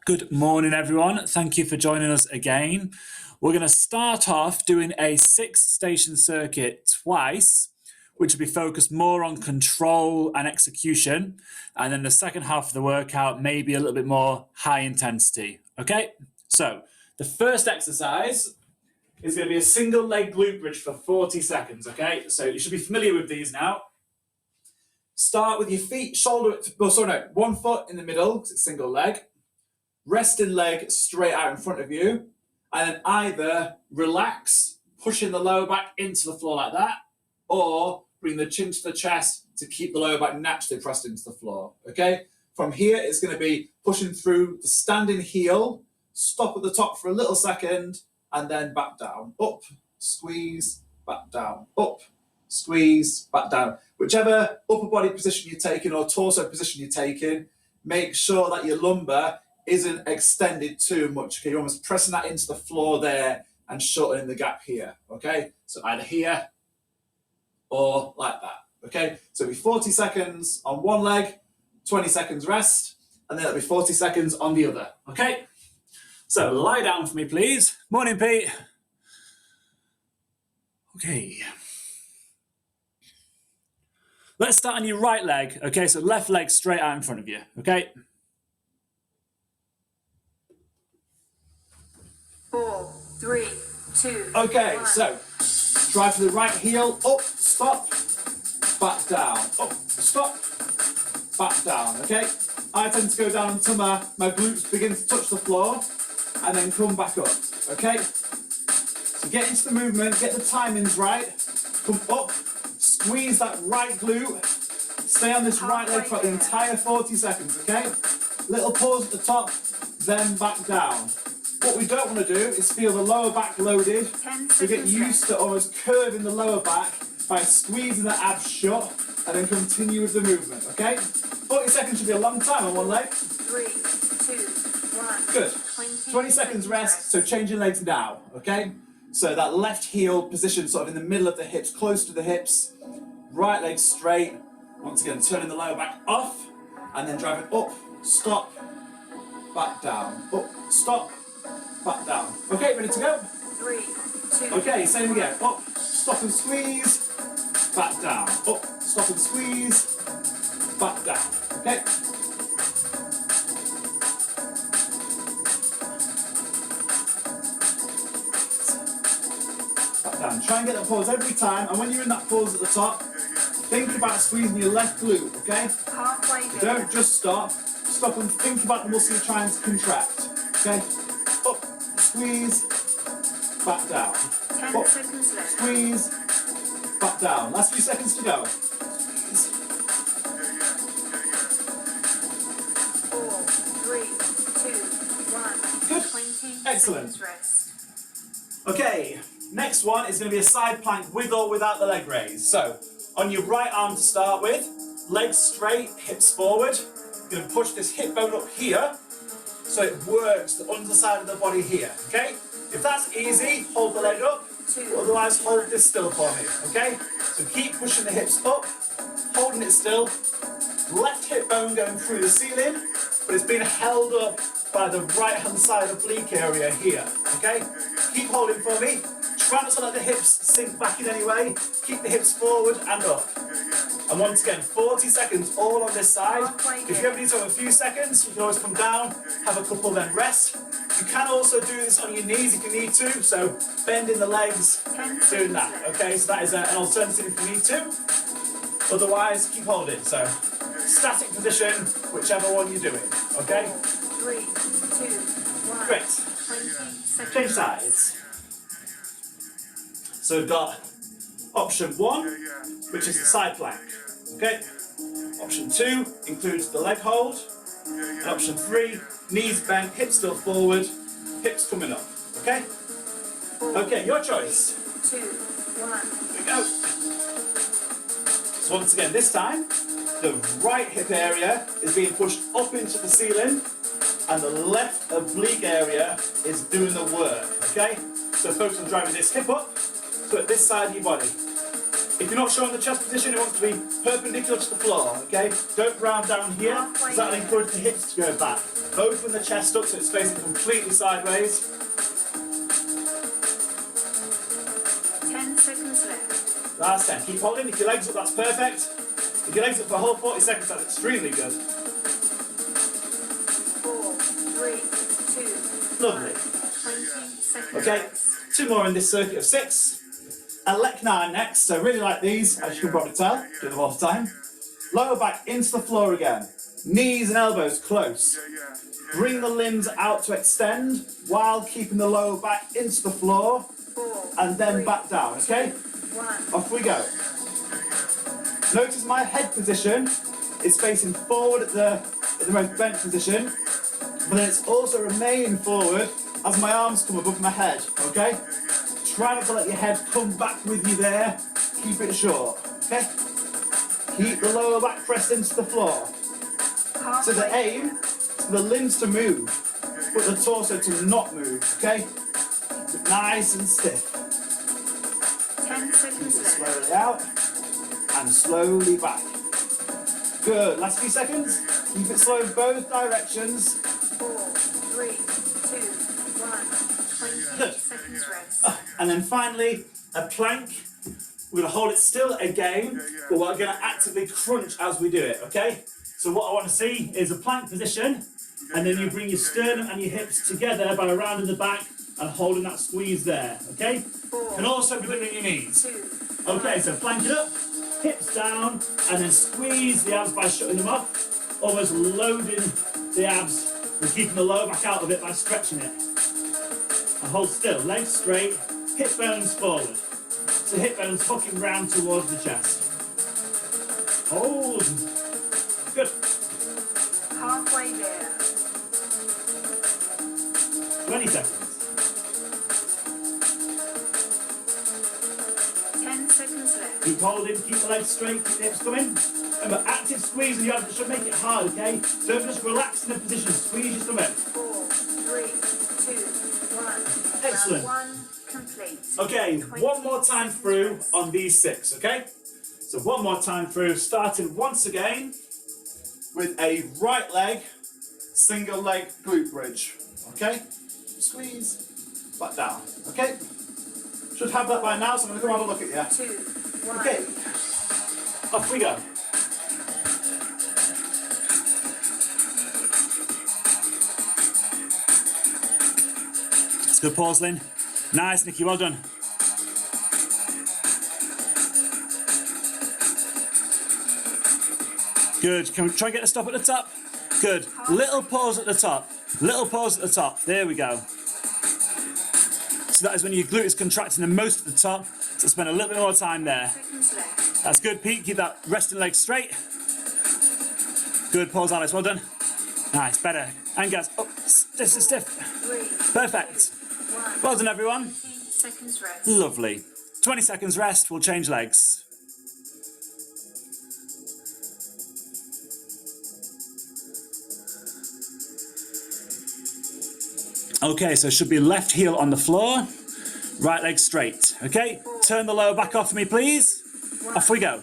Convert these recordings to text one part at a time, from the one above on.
Good morning, everyone. Thank you for joining us again. We're going to start off doing a 6-station circuit twice, which will be focused more on control and execution. And then the second half of the workout may be a little bit more high intensity. Okay, so the first exercise is going to be a single leg glute bridge for 40 seconds. Okay, so you should be familiar with these now. Start with your feet one foot in the middle because it's single leg. Resting leg straight out in front of you, and then either relax, pushing the lower back into the floor like that, or bring the chin to the chest to keep the lower back naturally pressed into the floor. Okay, from here it's going to be pushing through the standing heel, stop at the top for a little second, and then back down, up, squeeze, back down, up, squeeze, back down. Whichever upper body position you're taking or torso position you're taking, make sure that your lumbar isn't extended too much. Okay, you're almost pressing that into the floor there and shortening the gap here. Okay, so either here or like that. Okay, so it'll be 40 seconds on one leg, 20 seconds rest, and then it'll be 40 seconds on the other. Okay, so lie down for me, please. Morning, Pete. Okay. Let's start on your right leg. Okay, so left leg straight out in front of you. Okay. 4, 3, 2. Okay, 1. so drive to the right heel, up, stop, back down, up, stop, back down. Okay, I tend to go down until my glutes begin to touch the floor and then come back up. Okay, so get into the movement, get the timings right, come up, squeeze that right glute, stay on this right leg for the entire 40 seconds. Okay, little pause at the top, then back down. What we don't want to do is feel the lower back loaded, so get used to almost curving the lower back by squeezing the abs shut and then continue with the movement, okay? 40 seconds should be a long time on one leg. 3, 2, 1. Good. 20 seconds rest, so change your legs now, okay? So that left heel position sort of in the middle of the hips, close to the hips, right leg straight. Once again, turning the lower back off and then driving up, stop, back down, up, stop, back down. Okay, ready to go? 3, 2. Okay, same again. Up, stop and squeeze, back down. Up, stop and squeeze, back down. Okay? Back down. Try and get that pause every time, and when you're in that pause at the top, think about squeezing your left glute, okay? Halfway So there. don't just stop. Stop and think about the muscle you're trying to contract. Okay? Up, squeeze, back down. 10 Up, seconds left. squeeze, back down. Last few seconds to go. Squeeze. 4, 3, 2, 1. Good. 20 Excellent. seconds rest. Okay, next one is going to be a side plank with or without the leg raise. So, on your right arm to start with, legs straight, hips forward. You're going to push this hip bone up here so it works the underside of the body here, okay? If that's easy, hold the leg up, otherwise hold this still for me, okay? So keep pushing the hips up, holding it still, left hip bone going through the ceiling, but it's being held up by the right hand side oblique area here, okay? Keep holding for me, try not to let the hips sink back in any way, keep the hips forward and up. And once again, 40 seconds all on this side. If you ever need to have a few seconds, you can always come down, have a couple, then rest. You can also do this on your knees if you need to, so bending the legs, doing that, okay? So that is an alternative if you need to. Otherwise, keep holding. So static position, whichever one you're doing, okay? 3, 2, 1. Great. 20 seconds. Change sides. So we've got option 1, which is the side plank, okay? Option 2 includes the leg hold. And option 3, knees bent, hips still forward, hips coming up, okay? 4, Okay, your choice. 2, 1. Here we go. So once again, this time, the right hip area is being pushed up into the ceiling, and the left oblique area is doing the work, okay? So focus on driving this hip up, so at this side of your body. If you're not sure on the chest position, it wants to be perpendicular to the floor, okay? Don't round down here, because that'll encourage the hips to go back. Open the chest up so it's facing completely sideways. 10 seconds left. Last 10. Keep holding. If your legs up, that's perfect. If your legs up for a whole 40 seconds, that's extremely good. 4, 3, 2, Lovely. 20 seconds Okay, rest. 2 more in this circuit of 6. Aleknas next, so really like these, as you can probably tell, do them all the time. Lower back into the floor again. Knees and elbows close. Bring the limbs out to extend while keeping the lower back into the floor 4, and then 3, back down, okay? 1. Off we go. Notice my head position is facing forward at the most bent position, but then it's also remaining forward as my arms come above my head, okay? Try not to let your head come back with you there. Keep it short, okay? Keep the lower back pressed into the floor. So the aim is for the limbs to move, but the torso to not move, okay? Keep it nice and stiff. 10 seconds left. Slowly out and slowly back. Good. Last few seconds. Keep it slow in both directions. 4, 3, 2, 1. 20 seconds rest. And then finally, a plank. We're going to hold it still again, but we're going to actively crunch as we do it, okay? So what I want to see is a plank position, and then you bring your sternum and your hips together by rounding the back and holding that squeeze there, okay? 4, Can also be lifting at your knees. 2, Okay, so plank it up, hips down, and then squeeze the abs by shutting them off, almost loading the abs and keeping the lower back out of it by stretching it. And hold still, legs straight, hip bones forward. So hip bones hooking round towards the chest. Hold. Good. halfway there. 20 seconds. 10 seconds left. Keep holding, keep the legs straight, keep the hips coming. Remember, active squeeze in the abs should make it hard, okay? Don't just relax in the position, squeeze your stomach. 4, 3, 2, 1. Excellent. Round 1 complete. Okay, one more time through on these 6, okay? So one more time through, starting once again with a right leg, single leg glute bridge, okay? Squeeze, back down, okay? Should have that by now, so I'm going to come have a look at you. 2, 1. Okay, off we go. It's good pause, Lynn. Nice, Nikki, well done. Good, can we try and get the stop at the top? Good, little pause at the top. Little pause at the top, there we go. So that is when your glute is contracting the most at the top, so spend a little bit more time there. Seconds left. That's good, Pete, keep that resting leg straight. Good pause, Alice, well done. Nice, better. And guys, oh, stiff, stiff. 3, Perfect. 1. Well done, everyone. 20 seconds rest. Lovely. 20 seconds rest, we'll change legs. Okay, so it should be left heel on the floor, right leg straight. Okay, turn the lower back off me, please. Off we go.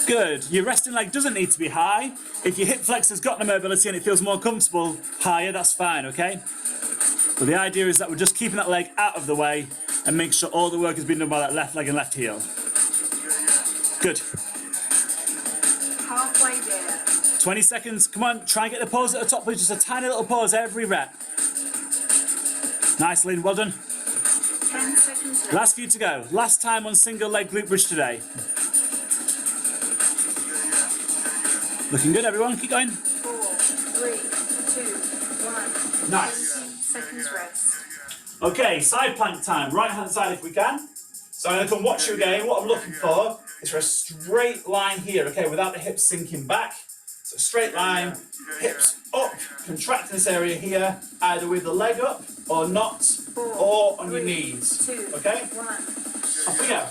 Good. Your resting leg doesn't need to be high. If your hip flexor's got the mobility and it feels more comfortable higher, that's fine, okay? But the idea is that we're just keeping that leg out of the way and make sure all the work has been done by that left leg and left heel. Good. Halfway there. 20 seconds. Come on, try and get the pause at the top, please. Just a tiny little pause every rep. Nice, Lynn. Well done. 10 seconds left. Last few to go. Last time on single leg glute bridge today. Looking good, everyone. Keep going. 4, 3, 2, 1. Nice. 20 seconds rest. Okay, side plank time. Right hand side if we can. So I'm going to come watch you again. What I'm looking for is for a straight line here, okay, without the hips sinking back. So straight line, hips up, contract this area here, either with the leg up or not, 4, or on 3, your knees. 2, Okay? 1. Off we go.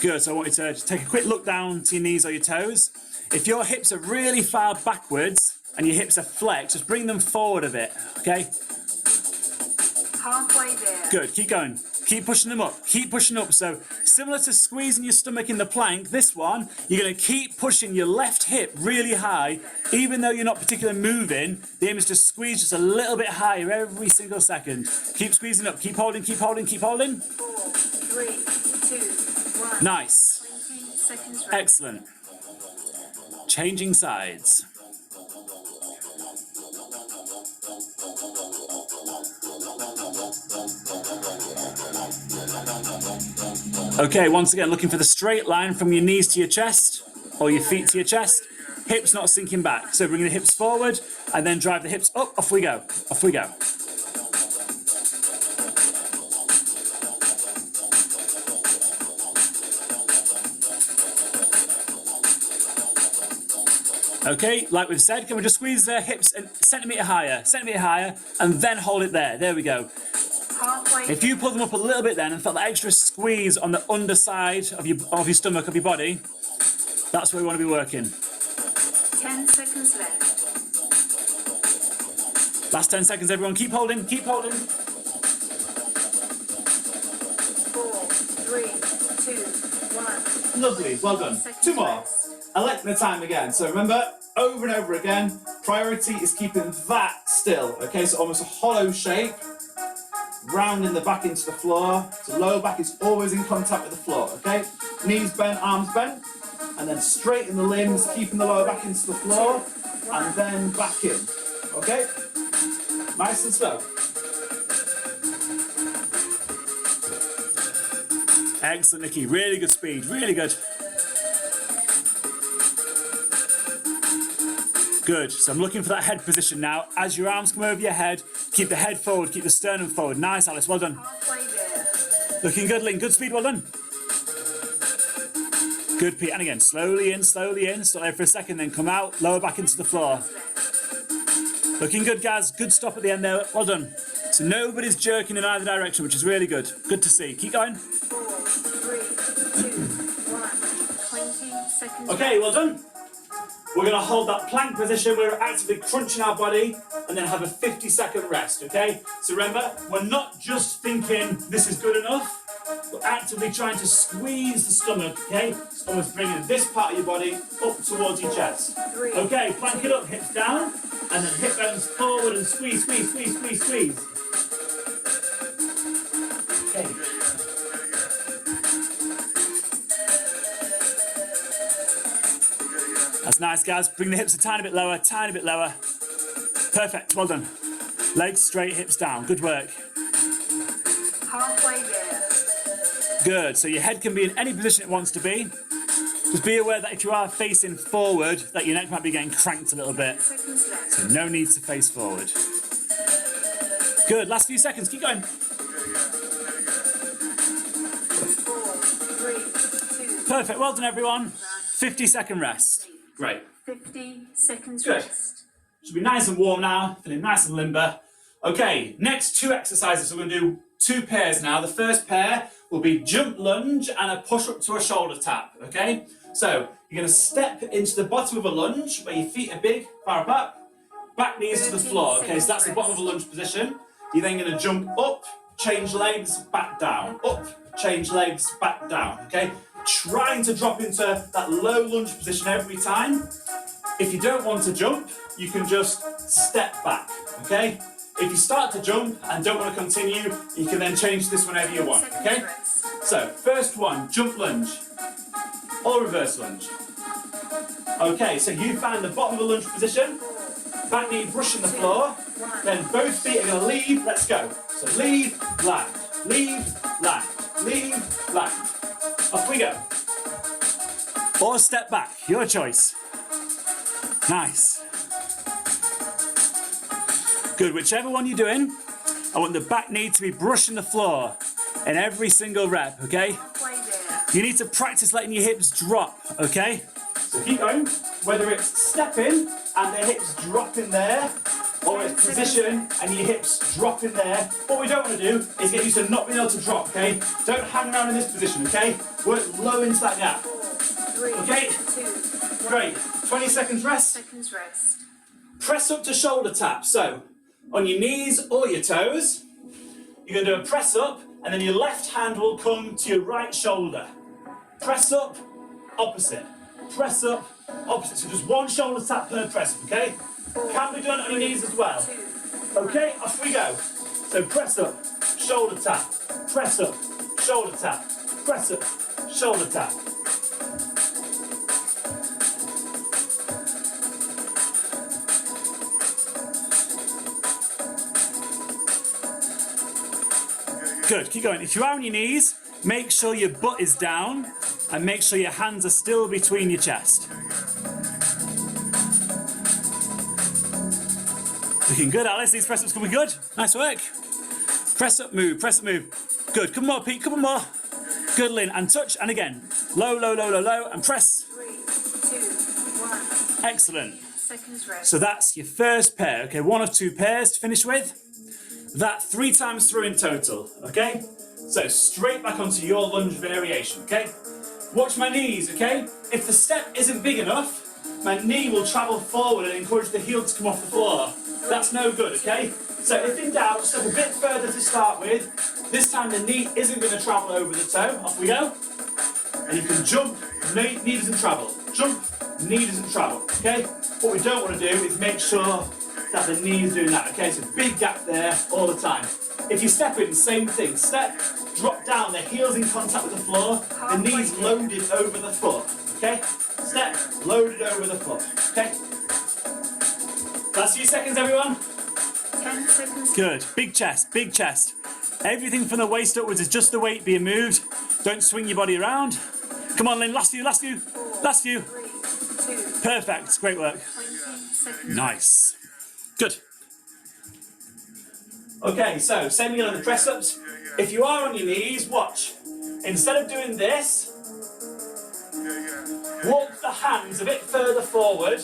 Good, so I want you to just take a quick look down to your knees or your toes. If your hips are really far backwards and your hips are flexed, just bring them forward a bit, okay? Halfway there. Good, keep going. Keep pushing them up, keep pushing up. So similar to squeezing your stomach in the plank, this one, you're gonna keep pushing your left hip really high, even though you're not particularly moving. The aim is to squeeze just a little bit higher every single second. Keep squeezing up, keep holding, keep holding, keep holding. 4, 3, 2, 1. Nice. 20 seconds rest. Excellent. Changing sides. Okay, once again, looking for the straight line from your knees to your chest, or your feet to your chest. Hips not sinking back. So bring the hips forward, and then drive the hips up. Off we go. Off we go. Okay, like we've said, can we just squeeze the hips a centimetre higher, and then hold it there. There we go. Halfway. If you pull them up a little bit then and felt the extra squeeze on the underside of your stomach, of your body, that's where we want to be working. 10 seconds left. Last 10 seconds, everyone. Keep holding, keep holding. 4, 3, 2, 1. Lovely, well done. 2 more. Alekna time again. So remember, over and over again, priority is keeping that still, okay? So almost a hollow shape, rounding the back into the floor. So lower back is always in contact with the floor, okay? Knees bent, arms bent, and then straighten the limbs, keeping the lower back into the floor, and then back in, okay? Nice and slow. Excellent, Nikki. Really good speed, really good. Good, so I'm looking for that head position now. As your arms come over your head, keep the head forward, keep the sternum forward. Nice, Alice, well done. Halfway there. Looking good, Lynn, good speed, well done. Good, Pete, and again, slowly in, stop there for a second, then come out, lower back into the floor. Looking good, guys, good stop at the end there, well done. So nobody's jerking in either direction, which is really good. Good to see, keep going. 4, 3, 2, 1. 20 seconds. Okay, well done. We're going to hold that plank position. We're actively crunching our body and then have a 50-second rest, okay? So remember, we're not just thinking this is good enough. We're actively trying to squeeze the stomach, okay? So almost bringing this part of your body up towards your chest. Okay, plank it up, hips down, and then hip bones forward and squeeze, squeeze, squeeze, squeeze, squeeze. Okay. That's nice, guys. Bring the hips a tiny bit lower, tiny bit lower. Perfect, well done. Legs straight, hips down. Good work. Halfway there. Good, so your head can be in any position it wants to be. Just be aware that if you are facing forward, that your neck might be getting cranked a little bit. Seconds left. So no need to face forward. Good, last few seconds, keep going. 4, 3, 2. Perfect, well done, everyone. 50-second rest. Great. 50 seconds Good. rest. Should be nice and warm now, feeling nice and limber. Okay, next 2 exercises. So we're going to do 2 pairs now. The first pair will be jump lunge and a push up to a shoulder tap, okay? So you're going to step into the bottom of a lunge where your feet are big, far apart, back knees to the floor, okay? So that's the bottom of a lunge position. You're then going to jump up, change legs, back down, up, change legs, back down, okay? Trying to drop into that low lunge position every time. If you don't want to jump, you can just step back, okay? If you start to jump and don't want to continue, you can then change this whenever you want, okay? So, first one, jump lunge, or reverse lunge. Okay, so you find the bottom of the lunge position, back knee brushing the floor, then both feet are going to leave, let's go. So leave, land, leave, land, leave, land. Off we go. Or step back, your choice. Nice. Good, whichever one you're doing, I want the back knee to be brushing the floor in every single rep, okay? Halfway there. You need to practice letting your hips drop, okay? So keep going, whether it's stepping and the hips dropping there, or it's position and your hips dropping there. What we don't want to do is get used to not being able to drop, okay? Don't hang around in this position, okay? Work low into that gap. 4, 3, Okay. 2, 1. Great. 20 seconds rest. Seconds rest. Press up to shoulder tap. So, on your knees or your toes, you're going to do a press up, and then your left hand will come to your right shoulder. Press up, opposite. Press up, opposite. So just one shoulder tap per press up, okay? Can be done on your knees as well. Okay, off we go. So press up, shoulder tap, press up, shoulder tap, press up, shoulder tap. Good, keep going. If you are on your knees, make sure your butt is down and make sure your hands are still between your chest. Looking good, Alice. These press ups coming good. Nice work. Press up, move, press up, move. Good. Couple more, Pete. Couple more. Good, Lynn. And touch. And again. Low, low, low, low, low. And press. 3, 2, 1. Excellent. Seconds rest. So that's your first pair. Okay, 1 of 2 pairs to finish with. That 3 times through in total. Okay? So straight back onto your lunge variation. Okay? Watch my knees. Okay? If the step isn't big enough, my knee will travel forward and encourage the heel to come off the floor. That's no good, okay? So if in doubt, step a bit further to start with. This time the knee isn't going to travel over the toe. Off we go. And you can jump, knee doesn't travel. Jump, knee doesn't travel, okay? What we don't want to do is make sure that the knee is doing that, okay? So big gap there all the time. If you step in, same thing. Step, drop down, the heel's in contact with the floor, the knee's loaded over the foot, okay? Step, loaded over the foot, okay? Last few seconds, everyone. 10 seconds. Good. Big chest, big chest. Everything from the waist upwards is just the weight being moved. Don't swing your body around. Come on, Lynn. Last few, last few, 4, last few. 3, 2, Perfect. Great work. 20 seconds. Nice. Good. Okay, so same again on the press ups. If you are on your knees, watch. Instead of doing this, walk the hands a bit further forward.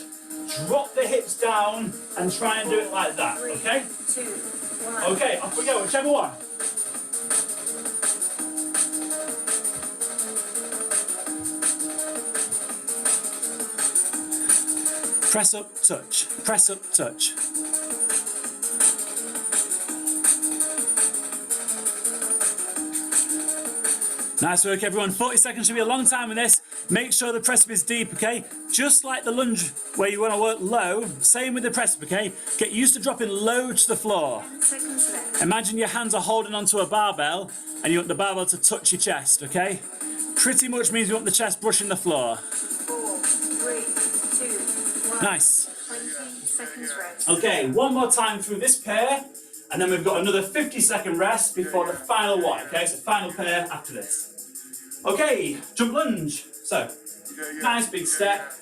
Drop the hips down and try and do it like that, 3, okay? 2, 1. Okay, off we go, whichever one. Press up, touch. Press up, touch. Nice work, everyone. 40 seconds should be a long time in this. Make sure the press up is deep, okay? Just like the lunge where you want to work low, same with the press up, okay? Get used to dropping low to the floor. 10 seconds left. Imagine your hands are holding onto a barbell and you want the barbell to touch your chest, okay? Pretty much means you want the chest brushing the floor. 4, 3, 2, 1. Nice. 20 seconds rest. Okay, one more time through this pair, and then we've got another 50-second rest before the final one, okay? So final pair after this. Okay, jump lunge. So, nice big step.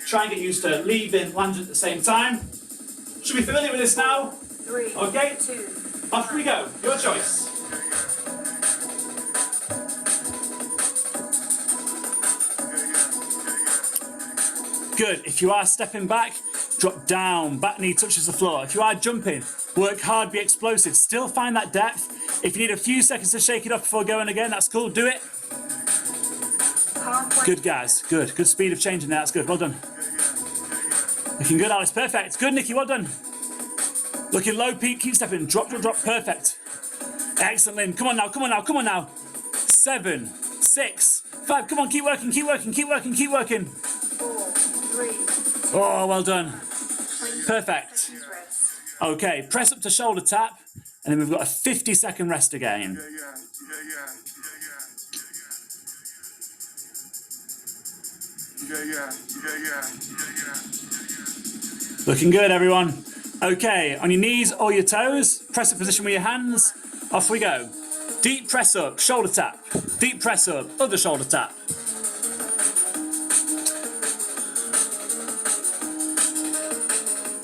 Try and get used to leaving lunge at the same time. Should be familiar with this now. 3, Okay. 2, Off we go. Your choice. Good. If you are stepping back, drop down. Back knee touches the floor. If you are jumping, work hard, be explosive. Still find that depth. If you need a few seconds to shake it off before going again, that's cool. Do it. halfway. Good, guys. Good. Good speed of changing there. That's good. Well done. Looking good, Alice. Perfect. Good, Nikki. Well done. Looking low, Pete. Keep stepping. Drop, drop, drop. Perfect. Excellent, Lynn. Come on now. Come on now. Come on now. 7, 6, 5. Come on. Keep working. Keep working. Keep working. Keep working. 4, 3, Oh, well done. 20 Perfect. seconds rest. Okay. Press up to shoulder tap. And then we've got a 50-second rest again. Looking good, everyone. Okay, on your knees or your toes, press up position with your hands. Off we go. Deep press up, shoulder tap. Deep press up, other shoulder tap.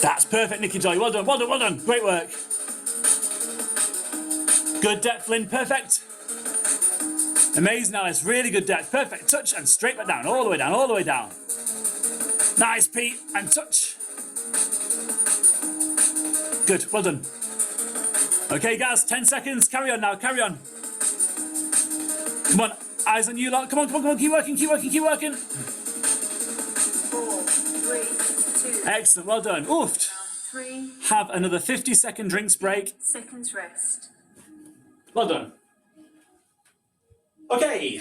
That's perfect, Nikki Joy. Well done, well done, well done. Great work. Good depth, Lynn. Perfect. Amazing, Alice. Really good depth. Perfect. Touch and straight back down. All the way down. All the way down. Nice, Pete. And touch. Good. Well done. Okay, guys. 10 seconds. Carry on now. Carry on. Come on. Eyes on you lot. Come on, come on, come on. Keep working. Keep working. Keep working. 4, 3, 3, 2, Excellent, well done. Oof. 3 Have another 50-second drinks break. seconds rest. Well done. Okay,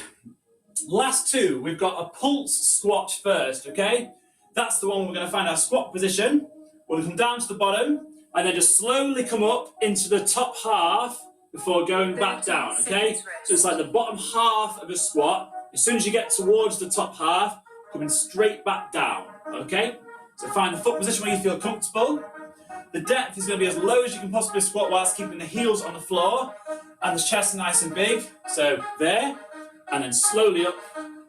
last two. We've got a pulse squat first, okay? That's the one we're going to find our squat position. We're going to come down to the bottom and then just slowly come up into the top half before going back down, okay? So it's like the bottom half of a squat. As soon as you get towards the top half, coming straight back down, okay? So find the foot position where you feel comfortable. The depth is going to be as low as you can possibly squat whilst keeping the heels on the floor and the chest nice and big. So there, and then slowly up,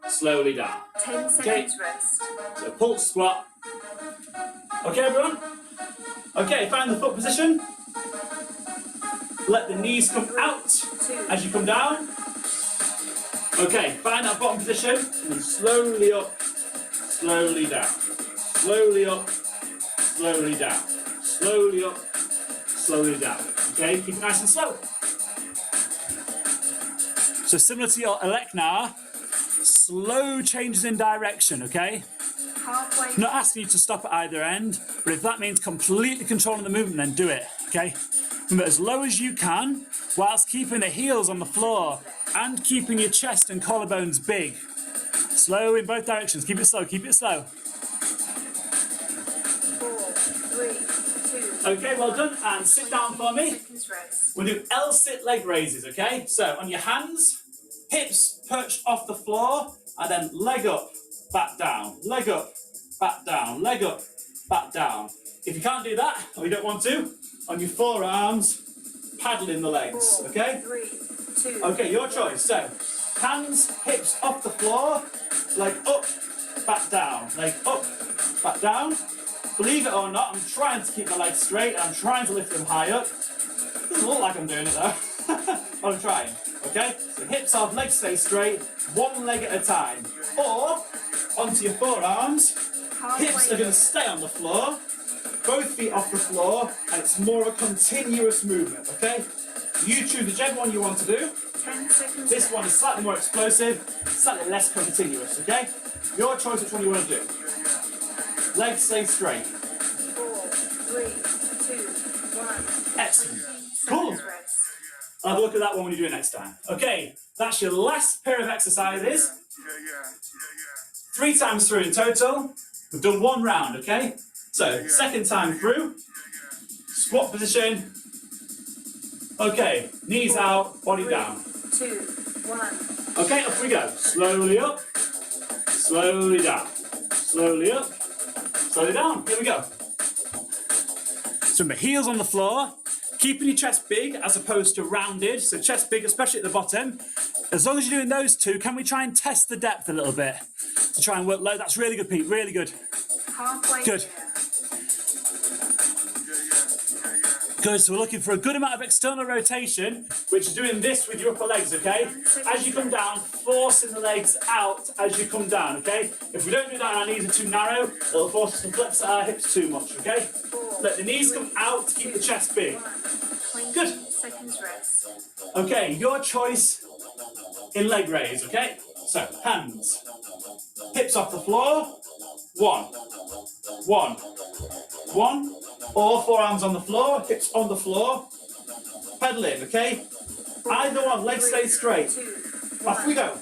slowly down. 10 seconds rest. So pulse squat. Okay, everyone? Okay, find the foot position. Let the knees come out as you come down. Okay, find that bottom position and then slowly up, slowly down. Slowly up, slowly down. Slowly up, slowly down. Okay, keep it nice and slow. So similar to your Aleknas, slow changes in direction, okay? Halfway. I'm not asking you to stop at either end, but if that means completely controlling the movement, then do it, okay? Remember, as low as you can, whilst keeping the heels on the floor and keeping your chest and collarbones big. Slow in both directions. Keep it slow, keep it slow. 4, 3, 2. Okay, well done, and sit down for me. Seconds rest. We'll do L-sit leg raises, okay? So on your hands, hips perched off the floor, and then leg up, back down, leg up, back down, leg up, back down. If you can't do that, or you don't want to, on your forearms, paddling the legs, 4, okay? 3, 2. Okay, your choice. So, hands, hips off the floor, leg up, back down, leg up, back down. Believe it or not, I'm trying to keep my legs straight, I'm trying to lift them high up. Doesn't look like I'm doing it though, but I'm trying, okay? So hips off, legs stay straight, one leg at a time. Or, onto your forearms, hips are going to stay on the floor, both feet off the floor, and it's more a continuous movement, okay? You choose whichever one you want to do. 10 seconds. This one is slightly more explosive, slightly less continuous, okay? Your choice which one you want to do. Legs stay straight. 4, 3, 2, 1. Excellent. 20 Cool. seconds rest. I'll have a look at that one when you do it next time. Okay, that's your last pair of exercises. 3 times through in total. We've done 1 round, okay? So, second time through. Squat position. Okay, knees out, body 3, down. 2, 1. Okay, off we go. Slowly up, slowly down. Slowly up, slowly down. Here we go. So remember, heels on the floor, keeping your chest big as opposed to rounded. So chest big, especially at the bottom. As long as you're doing those two, can we try and test the depth a little bit? To try and work low. That's really good, Pete. Really good. Halfway Good. there. Good, so we're looking for a good amount of external rotation, which is doing this with your upper legs, okay? As you come down, forcing the legs out as you come down, okay? If we don't do that and our knees are too narrow, it'll force us to flex our hips too much, okay? 4, Let the knees come out to keep the chest big. 20 Good. seconds rest. Okay, your choice in leg raise, okay? So, hands, hips off the floor, 1, 1, 1, or forearms on the floor, hips on the floor, pedaling, okay? Either one, legs stay straight. 2, Off we 1. go.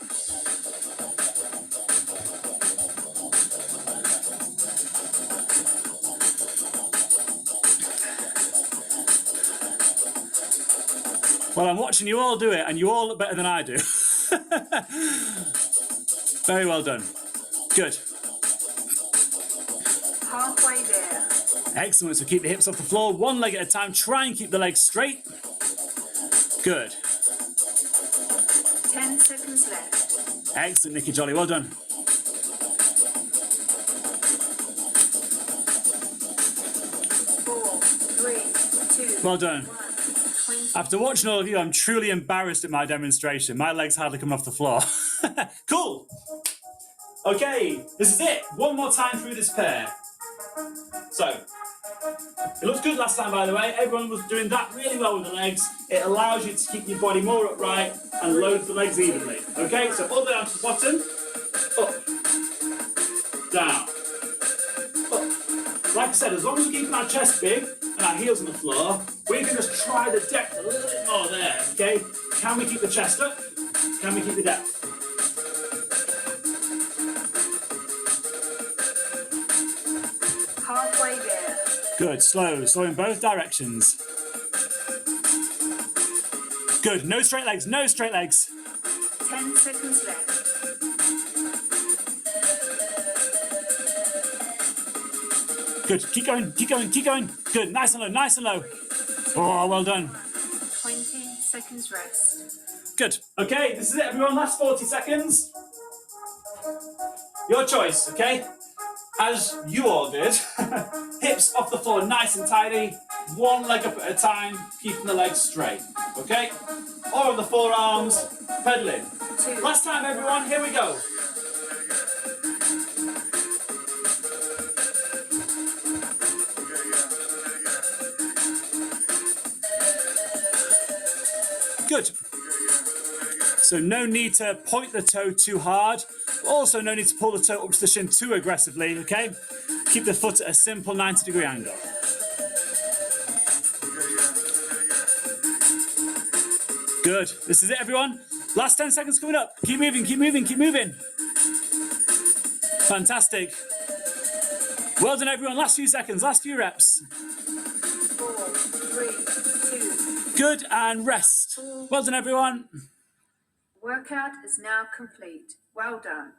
Well, I'm watching you all do it, and you all look better than I do. Very well done. Good. Halfway there. Excellent. So keep the hips off the floor, 1 leg at a time. Try and keep the legs straight. Good. 10 seconds left. Excellent, Nicky Jolly. Well done. 4, 3, 2, Well done. 1. 20. After watching all of you, I'm truly embarrassed at my demonstration. My legs hardly come off the floor. Cool. Okay, this is it. 1 more time through this pair. So, it looks good last time, by the way. Everyone was doing that really well with the legs. It allows you to keep your body more upright and load the legs evenly. Okay, so all the way down to the bottom. Up. Down. like I said, as long as we're keeping our chest big and our heels on the floor, we can just try the depth a little bit more there, okay? Can we keep the chest up? Can we keep the depth? Halfway there. Good, slow in both directions. Good, no straight legs, no straight legs. 10 seconds left. Good, keep going, keep going, keep going. Good, nice and low, nice and low. Oh, well done. 20 seconds rest. Good. Okay, this is it, everyone. Last 40 seconds. Your choice, okay? As you all did. Hips off the floor, nice and tidy. One leg up at a time, keeping the legs straight, okay? Or the forearms, pedaling. 2. Last time, everyone, here we go. Good. So no need to point the toe too hard. Also no need to pull the toe up to the shin too aggressively, okay? Keep the foot at a simple 90-degree angle. Good. This is it, everyone. Last 10 seconds coming up. Keep moving, keep moving, keep moving. Fantastic. Well done, everyone. Last few seconds, last few reps. 4, 3, 2. Good, and rest. Well done, everyone. Workout is now complete. Well done.